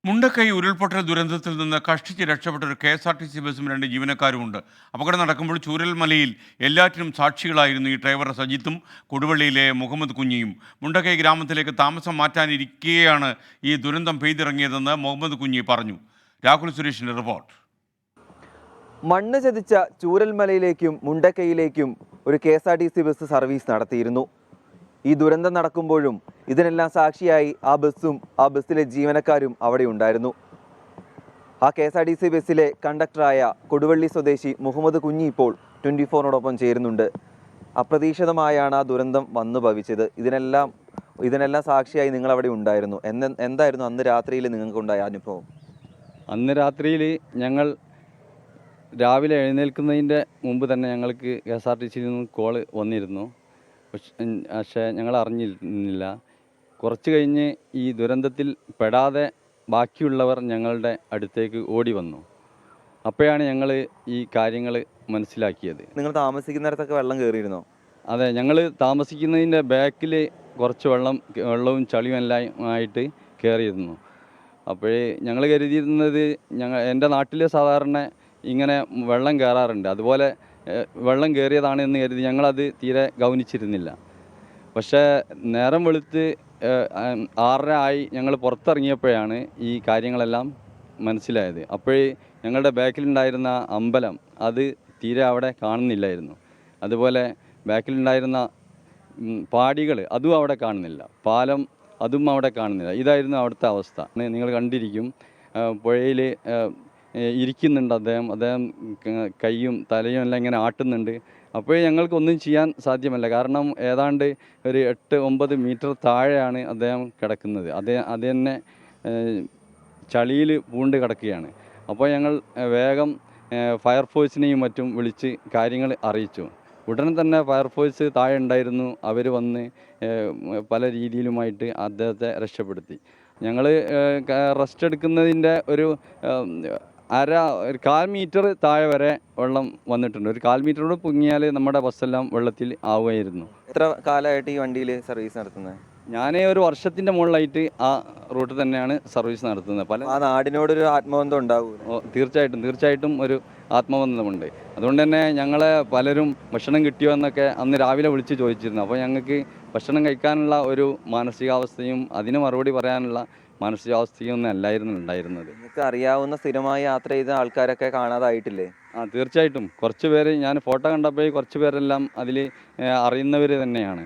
മുണ്ടക്കൈ ഉരുൾപൊട്ടൽ ദുരന്തത്തിൽ നിന്ന് കഷ്ടിച്ച് രക്ഷപ്പെട്ട ഒരു KSRTC ബസ്സും 2 ജീവനക്കാരുമുണ്ട്. അപകടം നടക്കുമ്പോൾ ചൂരൽമലയിൽ എല്ലാറ്റിനും സാക്ഷികളായിരുന്നു ഈ ഡ്രൈവർ സജിത്തും കൊടുവള്ളിയിലെ മുഹമ്മദ് കുഞ്ഞിയും. മുണ്ടക്കൈ ഗ്രാമത്തിലേക്ക് താമസം മാറ്റാനിരിക്കെയാണ് ഈ ദുരന്തം പെയ്തിറങ്ങിയതെന്ന് മുഹമ്മദ് കുഞ്ഞി പറഞ്ഞു. രാഹുൽ സുരേഷിന്റെ റിപ്പോർട്ട്. മണ്ണ് ചതിച്ച ചൂരൽമലയിലേക്കും മുണ്ടക്കൈയിലേക്കും ഒരു KSRTC ബസ് സർവീസ് നടത്തിയിരുന്നു. ഈ ദുരന്തം നടക്കുമ്പോഴും ഇതിനെല്ലാം സാക്ഷിയായി ആ ബസ്സും ആ ബസ്സിലെ ജീവനക്കാരും അവിടെ ഉണ്ടായിരുന്നു. ആ KSRTC ബസ്സിലെ കണ്ടക്ടറായ കൊടുവള്ളി സ്വദേശി മുഹമ്മദ് കുഞ്ഞി ഇപ്പോൾ 24-നോടൊപ്പം ചേരുന്നുണ്ട്. അപ്രതീക്ഷിതമായാണ് ആ ദുരന്തം വന്നു ഭവിച്ചത്. ഇതിനെല്ലാം സാക്ഷിയായി നിങ്ങൾ അവിടെ ഉണ്ടായിരുന്നു. എന്തായിരുന്നു അന്ന് രാത്രിയിൽ നിങ്ങൾക്കുണ്ടായ അനുഭവം? അന്ന് രാത്രിയിൽ ഞങ്ങൾ രാവിലെ എഴുന്നേൽക്കുന്നതിൻ്റെ മുമ്പ് തന്നെ ഞങ്ങൾക്ക് KSRTCയിൽ നിന്ന് കോൾ വന്നിരുന്നു. പക്ഷേ ഞങ്ങൾ അറിഞ്ഞിരുന്നില്ല. കുറച്ച് കഴിഞ്ഞ് ഈ ദുരന്തത്തിൽ പെടാതെ ബാക്കിയുള്ളവർ ഞങ്ങളുടെ അടുത്തേക്ക് ഓടി വന്നു. അപ്പോഴാണ് ഞങ്ങൾ ഈ കാര്യങ്ങൾ മനസ്സിലാക്കിയത്. നിങ്ങൾ താമസിക്കുന്നിടത്തൊക്കെ വെള്ളം കയറിയിരുന്നോ? അതെ, ഞങ്ങൾ താമസിക്കുന്നതിൻ്റെ ബാക്കിൽ കുറച്ച് വെള്ളവും ചളിയും എല്ലാം ആയിട്ട് കയറിയിരുന്നു. അപ്പോഴേ ഞങ്ങൾ കരുതിയിരുന്നത് എൻ്റെ നാട്ടിൽ സാധാരണ ഇങ്ങനെ വെള്ളം കയറാറുണ്ട്, അതുപോലെ വെള്ളം കയറിയതാണ് എന്ന് കരുതി ഞങ്ങളത് തീരെ ഗൗനിച്ചിരുന്നില്ല. പക്ഷേ നേരം വെളുത്ത് 6:30 ആയി ഞങ്ങൾ പുറത്തിറങ്ങിയപ്പോഴാണ് ഈ കാര്യങ്ങളെല്ലാം മനസ്സിലായത്. അപ്പോഴേ ഞങ്ങളുടെ ബാക്കിലുണ്ടായിരുന്ന അമ്പലം അത് തീരെ അവിടെ കാണുന്നില്ലായിരുന്നു. അതുപോലെ ബാക്കിലുണ്ടായിരുന്ന പാടികൾ അതും അവിടെ കാണുന്നില്ല, പാലം അതും അവിടെ കാണുന്നില്ല. ഇതായിരുന്നു അവിടുത്തെ അവസ്ഥ. നിങ്ങൾ കണ്ടിരിക്കും, പുഴയിൽ ഇരിക്കുന്നുണ്ട് അദ്ദേഹം കൈയും തലയും എല്ലാം ഇങ്ങനെ ആട്ടുന്നുണ്ട്. അപ്പോൾ ഞങ്ങൾക്കൊന്നും ചെയ്യാൻ സാധ്യമല്ല, കാരണം ഏതാണ്ട് ഒരു 8-9 മീറ്റർ താഴെയാണ് അദ്ദേഹം കിടക്കുന്നത്. അത് തന്നെ ചളിയിൽ പൂണ്ട് കിടക്കുകയാണ്. അപ്പോൾ ഞങ്ങൾ വേഗം ഫയർഫോഴ്സിനെയും മറ്റും വിളിച്ച് കാര്യങ്ങൾ അറിയിച്ചു. ഉടനെ തന്നെ ഫയർഫോഴ്സ് താഴെ ഉണ്ടായിരുന്നു. അവർ വന്ന് പല രീതിയിലുമായിട്ട് അദ്ദേഹത്തെ രക്ഷപ്പെടുത്തി. ഞങ്ങൾ റെസ്റ്റ് എടുക്കുന്നതിൻ്റെ ഒരു 1/4 മീറ്റർ താഴെ വരെ വെള്ളം വന്നിട്ടുണ്ട്. ഒരു 1/4 മീറ്ററോട് പൊങ്ങിയാൽ നമ്മുടെ ബസ്സെല്ലാം വെള്ളത്തിൽ ആവുമായിരുന്നു. എത്ര കാലമായിട്ട് ഈ വണ്ടിയിൽ സർവീസ് നടത്തുന്നത്? ഞാൻ ഒരു വർഷത്തിൻ്റെ മുകളിലായിട്ട് ആ റൂട്ട് തന്നെയാണ് സർവീസ് നടത്തുന്നത്. ആ നാടിനോടൊരു ആത്മബന്ധം ഉണ്ടാവും. തീർച്ചയായിട്ടും ഒരു ആത്മബന്ധമുണ്ട്. അതുകൊണ്ട് തന്നെ ഞങ്ങളെ പലരും ഭക്ഷണം കിട്ടിയോ എന്നൊക്കെ അന്ന് രാവിലെ വിളിച്ച് ചോദിച്ചിരുന്നു. അപ്പോൾ ഞങ്ങൾക്ക് ഭക്ഷണം കഴിക്കാനുള്ള ഒരു മാനസികാവസ്ഥയും അതിന് മറുപടി പറയാനുള്ള മാനസികാവസ്ഥയൊന്നും അല്ലായിരുന്നു ഉണ്ടായിരുന്നത്. നിങ്ങൾക്ക് അറിയാവുന്ന സ്ഥിരമായി യാത്ര ചെയ്ത ആൾക്കാരൊക്കെ കാണാതായിട്ടില്ലേ? തീർച്ചയായിട്ടും കുറച്ച് പേര്, ഞാൻ ഫോട്ടോ കണ്ടപ്പോൾ കുറച്ച് പേരെല്ലാം അതിൽ അറിയുന്നവർ തന്നെയാണ്.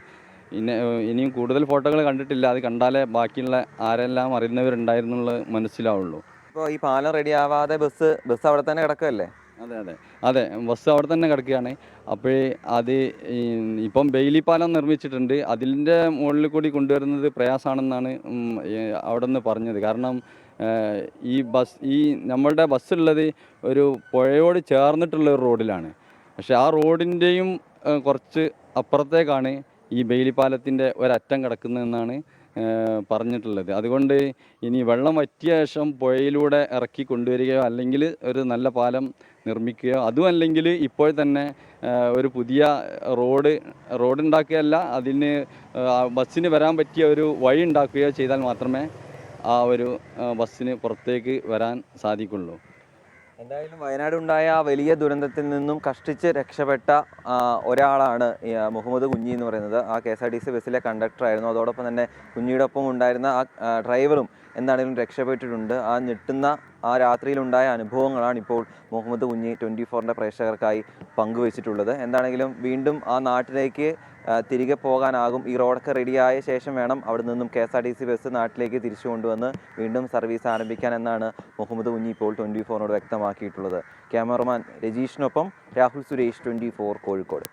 ഇനിയും കൂടുതൽ ഫോട്ടോകൾ കണ്ടിട്ടില്ല. അത് കണ്ടാലേ ബാക്കിയുള്ള ആരെല്ലാം അറിയുന്നവരുണ്ടായിരുന്നുള്ളത് മനസ്സിലാവുള്ളൂ. ഇപ്പോൾ ഈ പാലം റെഡി ആവാതെ ബസ് അവിടെ തന്നെ കിടക്കുകയല്ലേ? അതെ, ബസ് അവിടെ തന്നെ കിടക്കുകയാണ്. അപ്പോഴേ അത് ഇപ്പം ബെയിലി പാലം നിർമ്മിച്ചിട്ടുണ്ട്. അതിൻ്റെ മുകളിൽ കൂടി കൊണ്ടുവരുന്നത് പ്രയാസമാണെന്നാണ് അവിടെ നിന്ന് പറഞ്ഞത്. കാരണം ഈ നമ്മളുടെ ബസ്സുള്ളത് ഒരു പുഴയോട് ചേർന്നിട്ടുള്ള ഒരു റോഡിലാണ്. പക്ഷേ ആ റോഡിൻ്റെയും കുറച്ച് അപ്പുറത്തേക്കാണ് ഈ ബെയിലി പാലത്തിൻ്റെ ഒരറ്റം കിടക്കുന്നതെന്നാണ് പറഞ്ഞിട്ടുള്ളത്. അതുകൊണ്ട് ഇനി വെള്ളം വറ്റിയ ശേഷം പുഴയിലൂടെ ഇറക്കി കൊണ്ടുവരികയോ അല്ലെങ്കിൽ ഒരു നല്ല പാലം നിർമ്മിക്കുകയോ, അതും അല്ലെങ്കിൽ ഇപ്പോൾ തന്നെ ഒരു പുതിയ റോഡ് ഉണ്ടാക്കുകയല്ല, അതിന് ബസ്സിന് വരാൻ പറ്റിയ ഒരു വഴി ഉണ്ടാക്കുകയോ ചെയ്താൽ മാത്രമേ ആ ഒരു ബസ്സിന് പുറത്തേക്ക് വരാൻ സാധിക്കുള്ളൂ. എന്തായാലും വയനാടുണ്ടായ ആ വലിയ ദുരന്തത്തിൽ നിന്നും കഷ്ടിച്ച് രക്ഷപ്പെട്ട ഒരാളാണ് മുഹമ്മദ് കുഞ്ഞി എന്ന് പറയുന്നത്. ആ KSRTC ബസ്സിലെ കണ്ടക്ടറായിരുന്നു. അതോടൊപ്പം തന്നെ കുഞ്ഞിയുടെ ഒപ്പം ഉണ്ടായിരുന്ന ആ ഡ്രൈവറും എന്താണെങ്കിലും രക്ഷപ്പെട്ടിട്ടുണ്ട്. ആ ഞെട്ടുന്ന ആ രാത്രിയിലുണ്ടായ അനുഭവങ്ങളാണ് ഇപ്പോൾ മുഹമ്മദ് കുഞ്ഞി 24ൻ്റെ പ്രേക്ഷകർക്കായി പങ്കുവച്ചിട്ടുള്ളത്. എന്താണെങ്കിലും വീണ്ടും ആ നാട്ടിലേക്ക് തിരികെ പോകാനാകും. ഈ റോഡൊക്കെ റെഡിയായ ശേഷം വേണം അവിടെ നിന്നും KSRTC ബസ് നാട്ടിലേക്ക് തിരിച്ചു കൊണ്ടുവന്ന് വീണ്ടും സർവീസ് ആരംഭിക്കാൻ എന്നാണ് മുഹമ്മദ് കുഞ്ഞി ഇപ്പോൾ 24നോട് വ്യക്തമാക്കിയിട്ടുള്ളത്. ക്യാമറമാൻ രജീഷിനൊപ്പം രാഹുൽ സുരേഷ്, 24 കോഴിക്കോട്.